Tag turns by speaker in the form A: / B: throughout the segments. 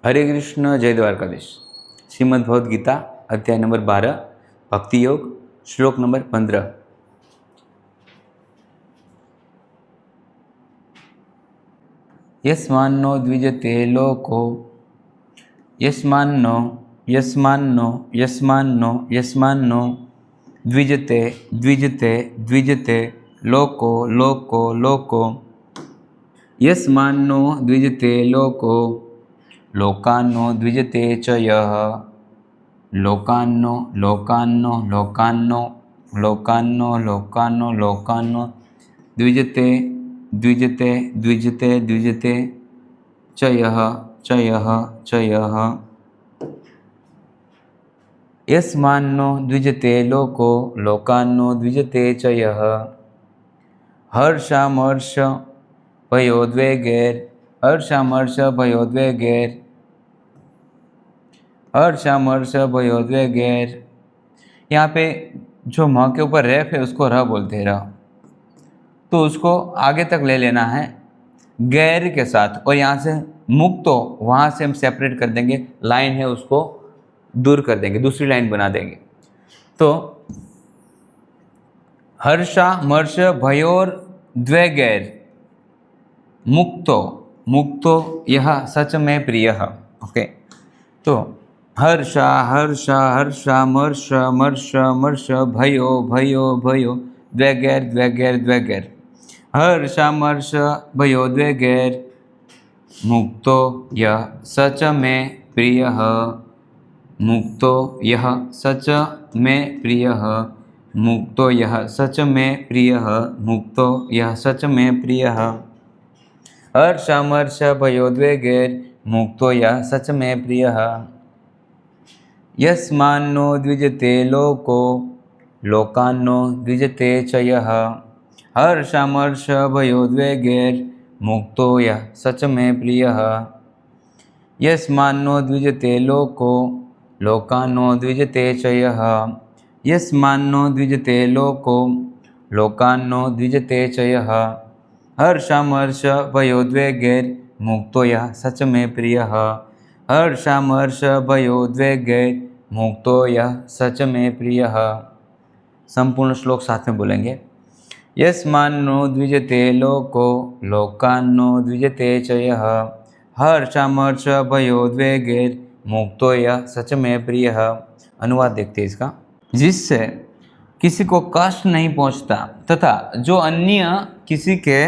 A: हरे कृष्ण, जय द्वारकाधीश। श्रीमद् भगवद गीता अध्याय नंबर 12 भक्ति योग श्लोक नंबर 15। यस्मान्नो द्विजते लोको यस्मान्नो यस्मान्नो यस्मान्नो यस्मान्नो द्विजते द्विजते द्विजते लोको लोको लोको यस्मान्नो द्विजते लोको लोकान्नो द्विजते च यः लोकान्नो लोकान्नो लोकान्नो लोकान्नो लोकान्नो लोकान्नो द्विजते द्विजते द्विजते द्विजते च यः च यः च यः यस्मान्नो द्विजते लोको लोकान्नो द्विजते च यः हर्षामर्ष भयोद्वेगैर् हर्षामर्ष भयोद्वेगैर् हर्षामर्ष भयोद्वेगैर्। यहाँ पे जो म के ऊपर रेफ है उसको र बोलते हैं, र, तो उसको आगे तक ले लेना है गैर के साथ, और यहाँ से मुक्तो वहाँ से हम सेपरेट कर देंगे, लाइन है उसको दूर कर देंगे, दूसरी लाइन बना देंगे। तो हर्षामर्ष भयोर्द्वेगैर् मुक्तो मुक्तो यह सच में प्रिय। ओके, तो हर्षा हर्षा हर्षा मर्ष मर्ष मर्ष भयो भयो भयो द्वेगैर द्वेगैर द्वेगैर हर्षामर्ष भयो द्वेगैर मुक्तो यह सच में प्रिय मुक्तो यह सच में प्रिय मुक्तो यह सच में प्रिय मुक्तो यह सच में प्रिय हर्षामर्ष भयोद्वेगैर् मुक्तो यः सच में प्रियः यस्मान्नो द्विजते लोको लोकान्नो द्विजते च यः हर्षामर्ष भयोद्वेगैर् मुक्तो यः सच में प्रियः यस्मान्नो द्विजते लोको लोकान्नो द्विजते च यः यस्मान्नो द्विजते लोको लोकान्नो द्विजते च यः हर्षामर्ष भयोद्वेगैर् मुक्तो यः सच में प्रियः हर्षामर्ष भयोद्वेगैर् मुक्तो यः सच में प्रियः। संपूर्ण श्लोक साथ में बोलेंगे। यस्मान्नो द्विजते लोको लोकान्नो द्विजते च यः हर्षामर्ष भयोद्वेगैर् मुक्तो यः सच में प्रियः। अनुवाद देखते हैं इसका। जिससे किसी को कष्ट नहीं पहुंचता तथा जो अन्य किसी के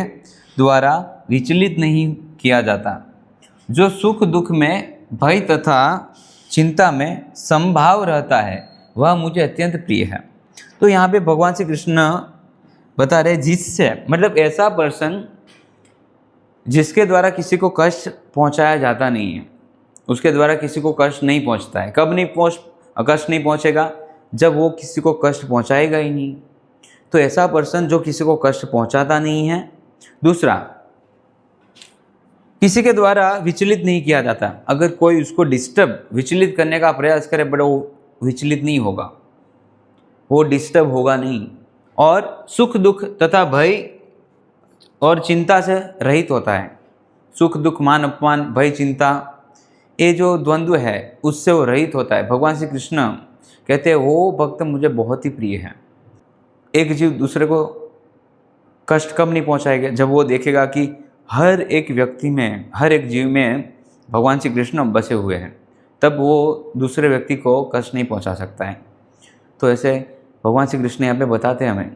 A: द्वारा विचलित नहीं किया जाता, जो सुख दुख में भय तथा चिंता में संभाव रहता है, वह मुझे अत्यंत प्रिय है। तो यहाँ पे भगवान श्री कृष्ण बता रहे जिससे मतलब ऐसा पर्सन जिसके द्वारा किसी को कष्ट पहुँचाया जाता नहीं है, उसके द्वारा किसी को कष्ट नहीं पहुँचता है। कब नहीं कष्ट नहीं पहुँचेगा? जब वो किसी को कष्ट पहुँचाएगा ही नहीं। तो ऐसा पर्सन जो किसी को कष्ट पहुँचाता नहीं है। दूसरा, किसी के द्वारा विचलित नहीं किया जाता। अगर कोई उसको विचलित करने का प्रयास करे, बट वो विचलित नहीं होगा, वो डिस्टर्ब होगा नहीं। और सुख दुख तथा भय और चिंता से रहित होता है। सुख दुख मान अपमान भय चिंता, ये जो द्वंद्व है उससे वो रहित होता है। भगवान श्री कृष्ण कहते हैं वो भक्त मुझे बहुत ही प्रिय है। एक जीव दूसरे को कष्ट कब नहीं पहुंचाएगा? जब वो देखेगा कि हर एक व्यक्ति में, हर एक जीव में भगवान श्री कृष्ण बसे हुए हैं, तब वो दूसरे व्यक्ति को कष्ट नहीं पहुंचा सकता है। तो ऐसे भगवान श्री कृष्ण यहाँ पे बताते हैं हमें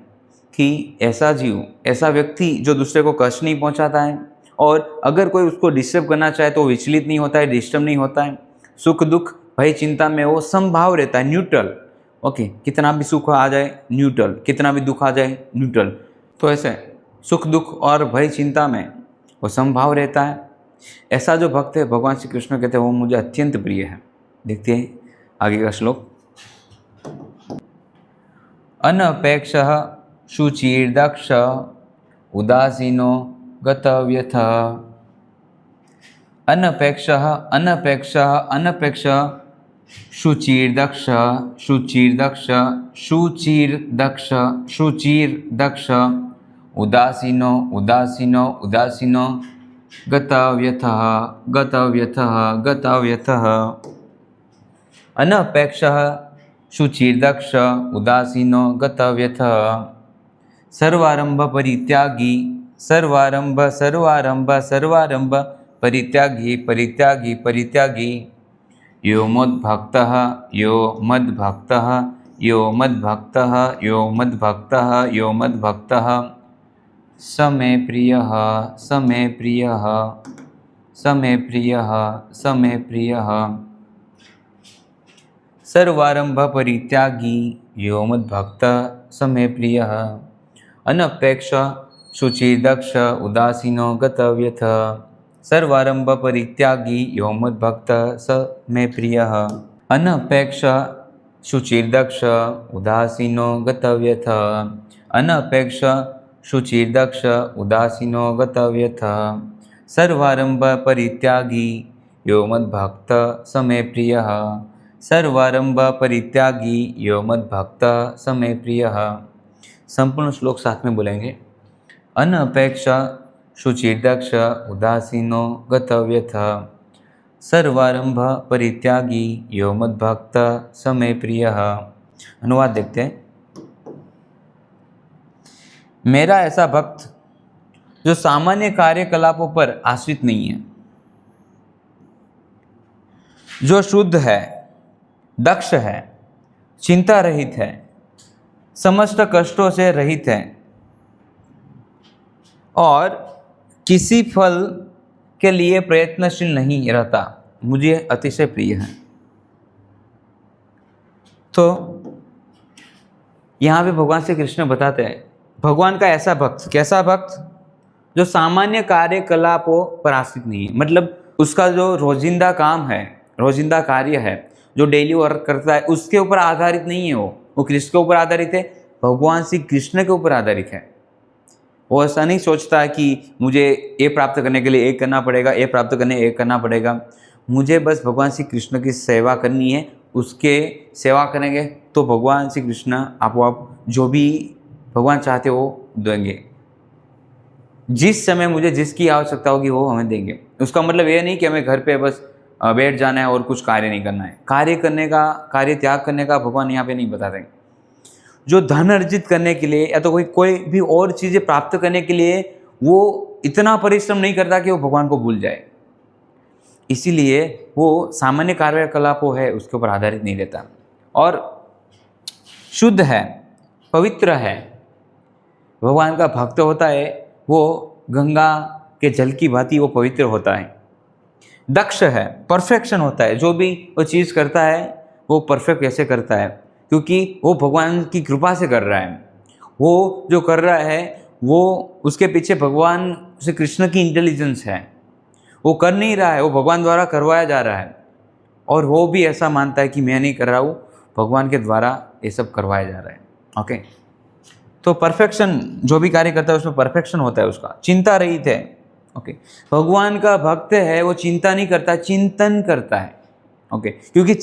A: कि ऐसा जीव, ऐसा व्यक्ति जो दूसरे को कष्ट नहीं पहुंचाता है, और अगर कोई उसको डिस्टर्ब करना चाहे तो विचलित नहीं होता है, डिस्टर्ब नहीं होता है। सुख दुख भय चिंता में वो समभाव रहता है, न्यूट्रल। ओके, कितना भी सुख आ जाए न्यूट्रल, कितना भी दुख आ जाए न्यूट्रल। तो ऐसे सुख दुख और भय चिंता में वो समभाव रहता है। ऐसा जो भक्त है, भगवान श्री कृष्ण कहते हैं वो मुझे अत्यंत प्रिय है। देखते हैं आगे का श्लोक। अनपेक्षः शुचिर्दक्ष उदासीनो गतव्यथः अनपेक्षः अनपेक्षः अनपेक्षः शुचिर्दक्ष शुचिर्दक्ष शुचिर्दक्ष शुचिर्दक्ष उदासीनो उदासीनो उदासीनो गतव्यथः गतव्यथः गतव्यथः। अनपेक्षः शुचिर्दक्ष उदासीनो गतव्यथः। सर्वारंभ परित्यागी सर्वारंभ सर्वारंभ सर्वारंभ परित्यागी परित्यागी परित्यागी। यो मद्भक्तः यो मद्भक्तः यो मद्भक्तः यो मद्भक्तः यो मद्भक्तः स मे प्रियः स मे प्रियः स मे प्रियः स मे प्रियः। सर्वारंभ परित्यागी यो मद्भक्त स मे प्रियः। अनपेक्ष शुचिर्दक्ष उदासीनो गतव्यथः। सर्वारंभ परित्यागी यो मद्भक्त स मे प्रियः। अनपेक्ष शुचिर्दक्ष उदासीनो गतव्यथः। अनपेक्ष शुचिर्दक्ष उदासीनो गतव्यथः। सर्वारंभ परित्यागी यो मद्भक्त स मे प्रियः। सर्वारंभ परित्यागी यो मद्भक्त स मे प्रियः। संपूर्ण श्लोक साथ में बोलेंगे। अनपेक्ष शुचिर्दक्ष उदासीनो गतव्यथः। सर्वारंभ परित्यागी यो मद्भक्त स मे प्रियः। अनुवाद देखते हैं। मेरा ऐसा भक्त जो सामान्य कार्यकलापों पर आश्रित नहीं है, जो शुद्ध है, दक्ष है, चिंता रहित है, समस्त कष्टों से रहित है और किसी फल के लिए प्रयत्नशील नहीं रहता, मुझे अतिशय प्रिय है। तो यहाँ पे भगवान श्री कृष्ण बताते हैं भगवान का ऐसा भक्त, कैसा भक्त, जो सामान्य कार्यकलापों पर आश्रित नहीं है। मतलब उसका जो रोजिंदा काम है, रोजिंदा कार्य है, जो डेली वर्क करता है, उसके ऊपर आधारित नहीं है। वो किसके ऊपर आधारित है? भगवान श्री कृष्ण के ऊपर आधारित है। वो ऐसा नहीं सोचता है कि मुझे ये प्राप्त करने के लिए एक करना पड़ेगा, ये प्राप्त करने एक करना पड़ेगा। मुझे बस भगवान श्री कृष्ण की सेवा करनी है। उसके सेवा करेंगे तो भगवान श्री कृष्ण आपो आप जो भी भगवान चाहते वो देंगे। जिस समय मुझे जिसकी आवश्यकता होगी वो हमें देंगे। उसका मतलब ये नहीं कि हमें घर पे बस बैठ जाना है और कुछ कार्य नहीं करना है। कार्य करने का, कार्य त्याग करने का भगवान यहाँ पे नहीं बताते। जो धन अर्जित करने के लिए या तो कोई भी और चीज़ें प्राप्त करने के लिए वो इतना परिश्रम नहीं करता कि वो भगवान को भूल जाए। इसीलिए वो सामान्य कार्यकलापों है उसके ऊपर आधारित नहीं रहता और शुद्ध है, पवित्र है। भगवान का भक्त होता है वो गंगा के जल की भांति वो पवित्र होता है। दक्ष है, परफेक्शन होता है। जो भी वो चीज़ करता है वो परफेक्ट कैसे करता है, क्योंकि वो भगवान की कृपा से कर रहा है। वो जो कर रहा है वो उसके पीछे भगवान श्री कृष्ण की इंटेलिजेंस है। वो कर नहीं रहा है, वो भगवान द्वारा करवाया जा रहा है और वो भी ऐसा मानता है कि मैं नहीं कर रहा हूँ, भगवान के द्वारा ये सब करवाया जा रहा है। ओके, तो परफेक्शन, जो भी कार्य करता है उसमें परफेक्शन होता है उसका। चिंता रहित है। ओके, भगवान का भक्त है वो चिंता नहीं करता, चिंतन करता है। ओके, क्योंकि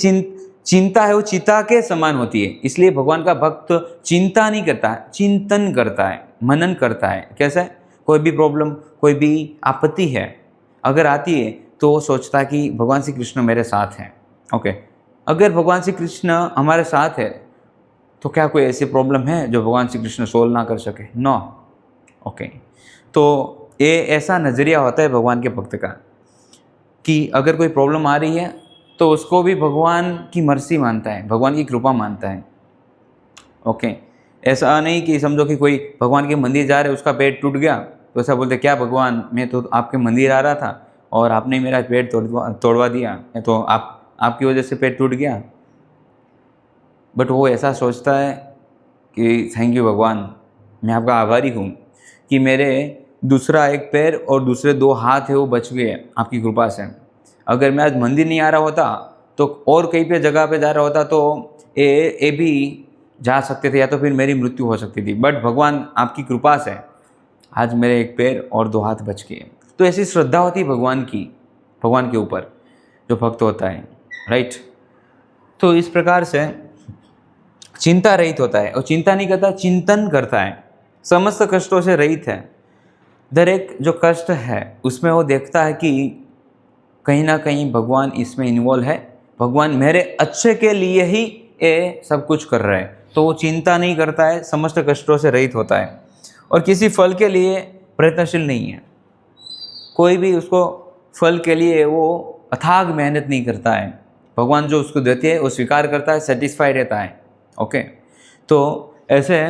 A: चिंता है वो चिता के समान होती है, इसलिए भगवान का भक्त चिंता नहीं करता, चिंतन करता है, मनन करता है। कैसा है? कोई भी प्रॉब्लम, कोई भी आपत्ति है अगर आती है तो वो सोचता है कि भगवान श्री कृष्ण मेरे साथ हैं। ओके, अगर भगवान श्री कृष्ण हमारे साथ है तो क्या कोई ऐसी प्रॉब्लम है जो भगवान श्री कृष्ण सोल्व ना कर सके? नो। ओके, तो ये ऐसा नज़रिया होता है भगवान के भक्त का कि अगर कोई प्रॉब्लम आ रही है तो उसको भी भगवान की मर्सी मानता है, भगवान की कृपा मानता है। ओके, ऐसा नहीं कि समझो कि कोई भगवान के मंदिर जा रहे है, उसका पेट टूट गया तो ऐसा बोलते क्या भगवान, मैं तो आपके मंदिर आ रहा था और आपने मेरा पेट तोड़वा दिया, तो आपकी वजह से पेट टूट गया। बट वो ऐसा सोचता है कि थैंक यू भगवान, मैं आपका आभारी हूँ कि मेरे दूसरा एक पैर और दूसरे 2 हाथ है वो बच गए आपकी कृपा से। अगर मैं आज मंदिर नहीं आ रहा होता तो और कहीं पे जगह पे जा रहा होता तो ये भी जा सकते थे या तो फिर मेरी मृत्यु हो सकती थी। बट भगवान आपकी कृपा से आज मेरे एक पैर और 2 हाथ बच गए। तो ऐसी श्रद्धा होती है भगवान की, भगवान के ऊपर जो भक्त होता है, राइट। तो इस प्रकार से चिंता रहित होता है और चिंता नहीं करता, चिंतन करता है, समस्त कष्टों से रहित है। दर एक जो कष्ट है उसमें वो देखता है कि कहीं ना कहीं भगवान इसमें इन्वॉल्व है, भगवान मेरे अच्छे के लिए ही ये सब कुछ कर रहे हैं, तो वो चिंता नहीं करता है, समस्त कष्टों से रहित होता है और किसी फल के लिए प्रयत्नशील नहीं है। कोई भी उसको फल के लिए वो अथाग मेहनत नहीं करता है, भगवान जो उसको देते हैं वो स्वीकार करता है, सेटिस्फाइड रहता है। ओके, तो ऐसे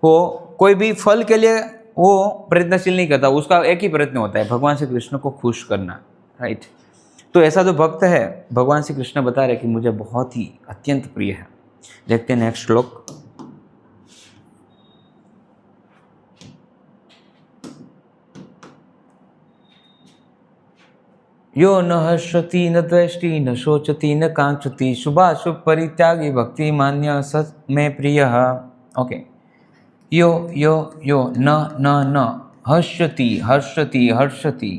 A: वो कोई भी फल के लिए वो प्रयत्नशील नहीं करता, उसका एक ही प्रयत्न होता है, भगवान श्री कृष्ण को खुश करना, राइट। तो ऐसा जो भक्त है, भगवान श्री कृष्ण बता रहे कि मुझे बहुत ही अत्यंत प्रिय है। देखते हैं नेक्स्ट श्लोक। यो न हर्षति न द्वेष्टि न शोचति न कांक्षति शुभाशुभ परित्यागी भक्ति मान्य सत में प्रिय। ओके, यो यो यो न न न हर्षति हर्षति हर्षति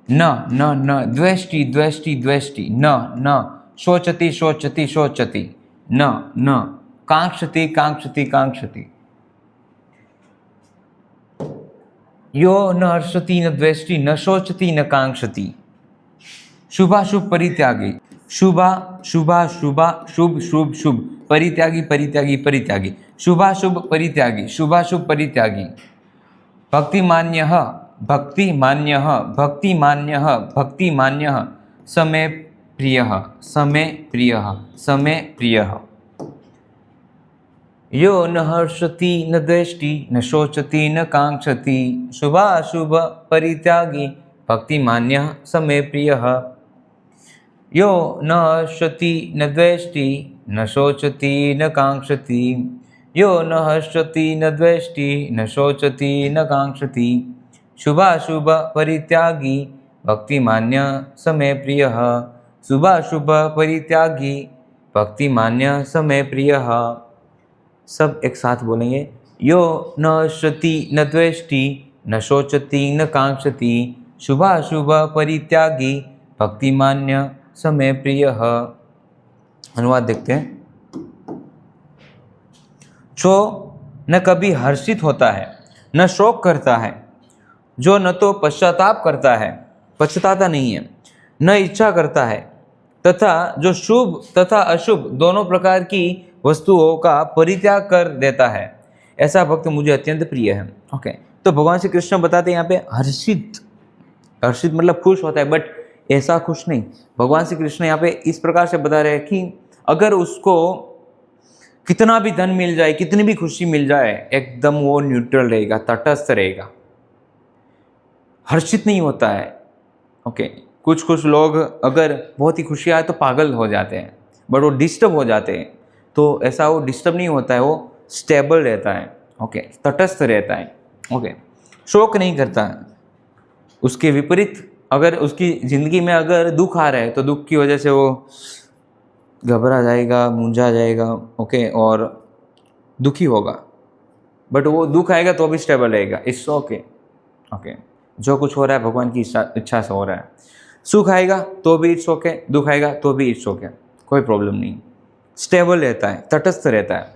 A: न न न द्वेष्टि द्वेष्टि द्वेष्टि न न शोचति शोचति शोचति न न कांक्षति कांक्षति कांक्षति। यो न हर्षति न द्वेष्टि न शोचति न कांक्षति शुभाशुभ परित्यागी, शुभा शुभा शुभा शुभ शुभ शुभ परित्यागी परित्यागी परित्यागी शुभाशुभ परित्यागी शुभाशुभ परित्यागी भक्तिमान्यः भक्तिमान्यः भक्तिमान्यः भक्तिमान्यः समे प्रियः समे प्रियः समे प्रियः। यो न हर्षति न द्वेष्टि न शोचति न कांक्षति शुभाशुभ परित्यागी भक्तिमान्यः समे प्रियः। यो न हर्षति न द्वेष्टि न शोचति न कांक्षति यो न हर्षति न द्वेष्टि न शोचति न कांक्षति शुभाशुभ परित्यागी भक्तिमान्यः समे प्रियः शुभाशुभ परित्यागी भक्तिमान्यः समे प्रियः। सब एक साथ बोलेंगे। यो न हर्षति न द्वेष्टि न शोचति न कांक्षति शुभाशुभ परित्यागी भक्तिमान्य समे प्रियः। अनुवाद देखते हैं। जो न कभी हर्षित होता है न शोक करता है, जो न तो पश्चाताप करता है, पछताता नहीं है, न इच्छा करता है, तथा जो शुभ तथा अशुभ दोनों प्रकार की वस्तुओं का परित्याग कर देता है, ऐसा भक्त मुझे अत्यंत प्रिय है। ओके, तो भगवान श्री कृष्ण बताते हैं यहाँ पे हर्षित, हर्षित मतलब खुश होता है, बट ऐसा खुश नहीं। भगवान श्री कृष्ण यहाँ पे इस प्रकार से बता रहे हैं कि अगर उसको कितना भी धन मिल जाए, कितनी भी खुशी मिल जाए, एकदम वो न्यूट्रल रहेगा, तटस्थ रहेगा, हर्षित नहीं होता है। ओके, कुछ कुछ लोग अगर बहुत ही खुशी आए तो पागल हो जाते हैं, बट वो डिस्टर्ब हो जाते हैं, तो ऐसा वो डिस्टर्ब नहीं होता है, वो स्टेबल रहता है। ओके, तटस्थ रहता है। ओके, शोक नहीं करता है। उसके विपरीत अगर उसकी ज़िंदगी में अगर दुख आ रहा है तो दुख की वजह से वो घबरा जाएगा, मुंझा जाएगा, ओके, और दुखी होगा, बट वो दुख आएगा तो भी स्टेबल रहेगा। It's okay. ओके, जो कुछ हो रहा है भगवान की इच्छा से हो रहा है। सुख आएगा तो भी इट्स ओके, दुख आएगा तो भी इट्स ओके, कोई प्रॉब्लम नहीं, स्टेबल रहता है, तटस्थ रहता है,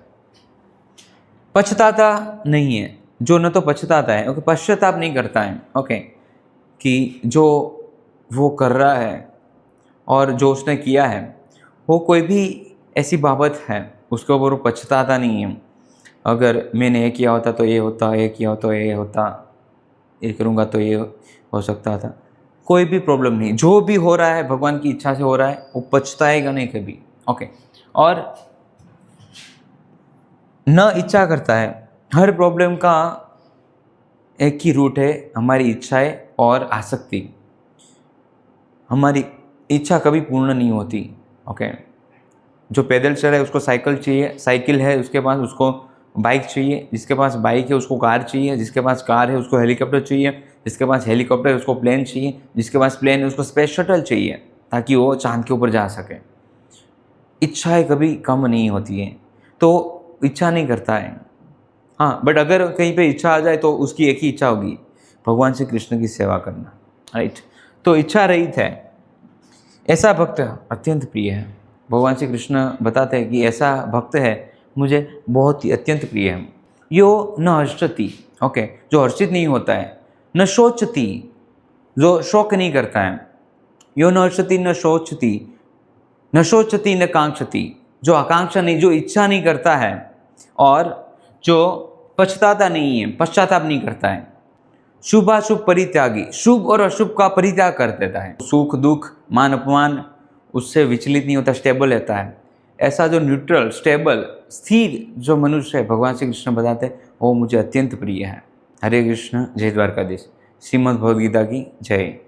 A: पछताता नहीं है। जो न तो पछताता है, ओके, पश्चाताप नहीं करता है, ओके, कि जो वो कर रहा है और जो उसने किया है वो कोई भी ऐसी बाबत है उसके ऊपर वो पछताता नहीं है। अगर मैंने ये किया होता तो ये होता, ये किया होता तो ये होता, ये करूँगा तो ये हो सकता था, कोई भी प्रॉब्लम नहीं। जो भी हो रहा है भगवान की इच्छा से हो रहा है, वो पछताएगा नहीं कभी। ओके, और न इच्छा करता है। हर प्रॉब्लम का एक ही रूट है, हमारी इच्छाएं और आसक्ति। हमारी इच्छा कभी पूर्ण नहीं होती। ओके, जो पैदल चल रहा है उसको साइकिल चाहिए, साइकिल है उसके पास उसको बाइक चाहिए, जिसके पास बाइक है उसको कार चाहिए, जिसके पास कार है उसको हेलीकॉप्टर चाहिए, जिसके पास हेलीकॉप्टर है उसको प्लेन चाहिए, जिसके पास प्लेन है उसको स्पेस शटल चाहिए ताकि वो चांद के ऊपर जा सके। इच्छाएं कभी कम नहीं होती हैं, तो इच्छा नहीं करता है। हाँ, बट अगर कहीं पे इच्छा आ जाए तो उसकी एक ही इच्छा होगी, भगवान श्री कृष्ण की सेवा करना, राइट। तो इच्छा रहित है, ऐसा भक्त अत्यंत प्रिय है। भगवान श्री कृष्ण बताते हैं कि ऐसा भक्त है मुझे बहुत ही अत्यंत प्रिय है। यो न हर्षति, ओके, जो हर्षित नहीं होता है, न शोचति, जो शोक नहीं करता है। यो न हर्षति न शोचति, न शोचति न कांक्षति, जो आकांक्षा नहीं, जो इच्छा नहीं करता है, और जो पछताता नहीं है, पश्चाताप नहीं करता है। शुभाशुभ परित्यागी, शुभ और अशुभ का परित्याग कर देता है। सुख दुख मान अपमान उससे विचलित नहीं होता, स्टेबल रहता है। ऐसा जो न्यूट्रल, स्टेबल, स्थिर जो मनुष्य है, भगवान श्री कृष्ण बताते हैं, वो मुझे अत्यंत प्रिय है। हरे कृष्ण, जय द्वारकाधीश। श्रीमद् भगवद गीता की जय।